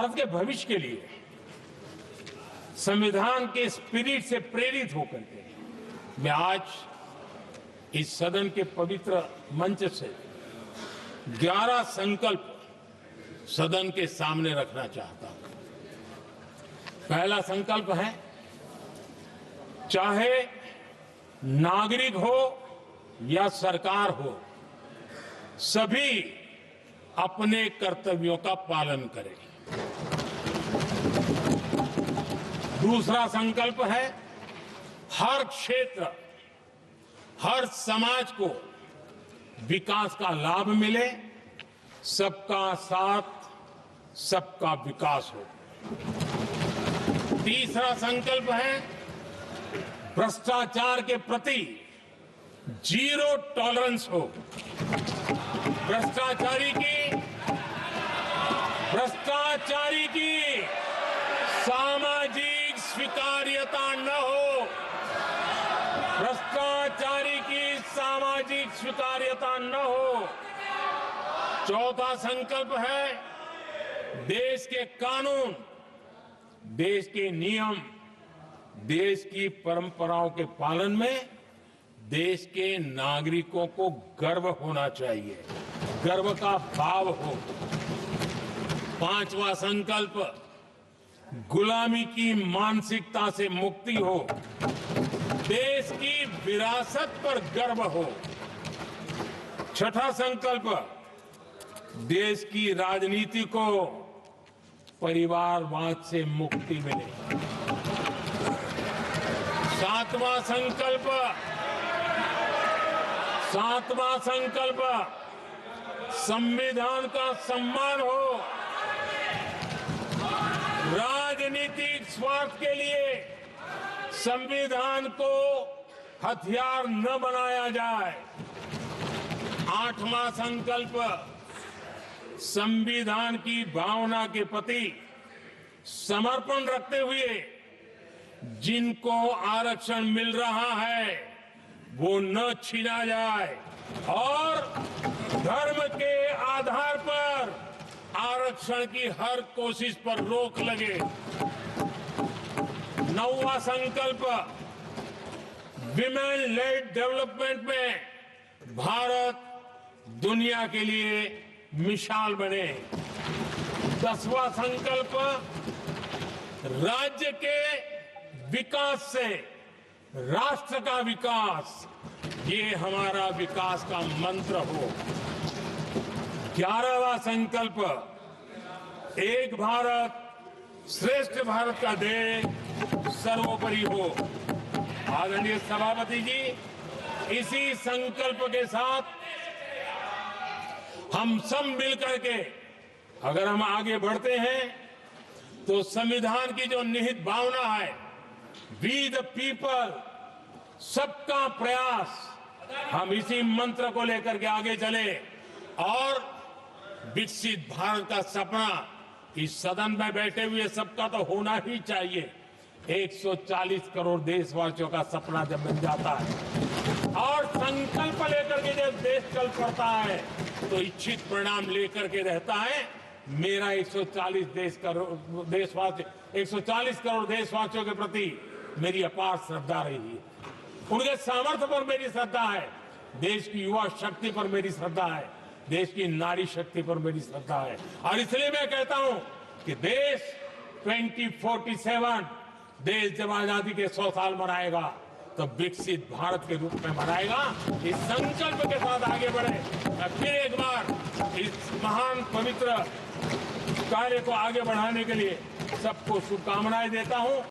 भारत के भविष्य के लिए संविधान के स्पिरिट से प्रेरित होकर के मैं आज इस सदन के पवित्र मंच से 11 संकल्प सदन के सामने रखना चाहता हूं। पहला संकल्प है, चाहे नागरिक हो या सरकार हो, सभी अपने कर्तव्यों का पालन करें। दूसरा संकल्प है, हर क्षेत्र, हर समाज को विकास का लाभ मिले, सबका साथ, सबका विकास हो। तीसरा संकल्प है, भ्रष्टाचार के प्रति जीरो टॉलरेंस हो। भ्रष्टाचारी की सामाजिक स्वीकार्यता न हो। भ्रष्टाचारी की सामाजिक स्वीकार्यता न हो। चौथा संकल्प है, देश के कानून, देश के नियम, देश की परंपराओं के पालन में देश के नागरिकों को गर्व होना चाहिए, गर्व का भाव हो। पांचवा संकल्प, गुलामी की मानसिकता से मुक्ति हो, देश की विरासत पर गर्व हो। छठा संकल्प, देश की राजनीति को परिवारवाद से मुक्ति मिले। सातवां संकल्प, संविधान का सम्मान हो। राजनीतिक स्वार्थ के लिए संविधान को हथियार न बनाया जाए। आठवां संकल्प, संविधान की भावना के प्रति समर्पण रखते हुए जिनको आरक्षण मिल रहा है वो न छीना जाए और धर्म के आधार पर आरक्षण की हर कोशिश पर रोक लगे। नौवां संकल्प, विमेन लेड डेवलपमेंट में भारत दुनिया के लिए मिसाल बने। 10वां संकल्प, राज्य के विकास से राष्ट्र का विकास, ये हमारा विकास का मंत्र हो। 11वां संकल्प, एक भारत श्रेष्ठ भारत का ध्येय सर्वोपरि हो। आदरणीय सभापति जी, इसी संकल्प के साथ हम सब मिलकर के अगर हम आगे बढ़ते हैं तो संविधान की जो निहित भावना है, वी द पीपल, सबका प्रयास, हम इसी मंत्र को लेकर के आगे चले और विकसित भारत का सपना इस सदन में बैठे हुए सबका तो होना ही चाहिए। 140 करोड़ देशवासियों का सपना जब बन जाता है और संकल्प लेकर के जब देश चल पड़ता है तो इच्छित परिणाम लेकर के रहता है। मेरा 140 करोड़ देशवासियों के प्रति मेरी अपार श्रद्धा रही है। उनके सामर्थ्य पर मेरी श्रद्धा है, देश की युवा शक्ति पर मेरी श्रद्धा है, देश की नारी शक्ति पर मेरी श्रद्धा है। और इसलिए मैं कहता हूं कि देश 2047 देश जब आजादी के 100 साल मनाएगा तो विकसित भारत के रूप में मनाएगा। इस संकल्प के साथ आगे बढ़े। मैं फिर एक बार इस महान पवित्र कार्य को आगे बढ़ाने के लिए सबको शुभकामनाएं देता हूं।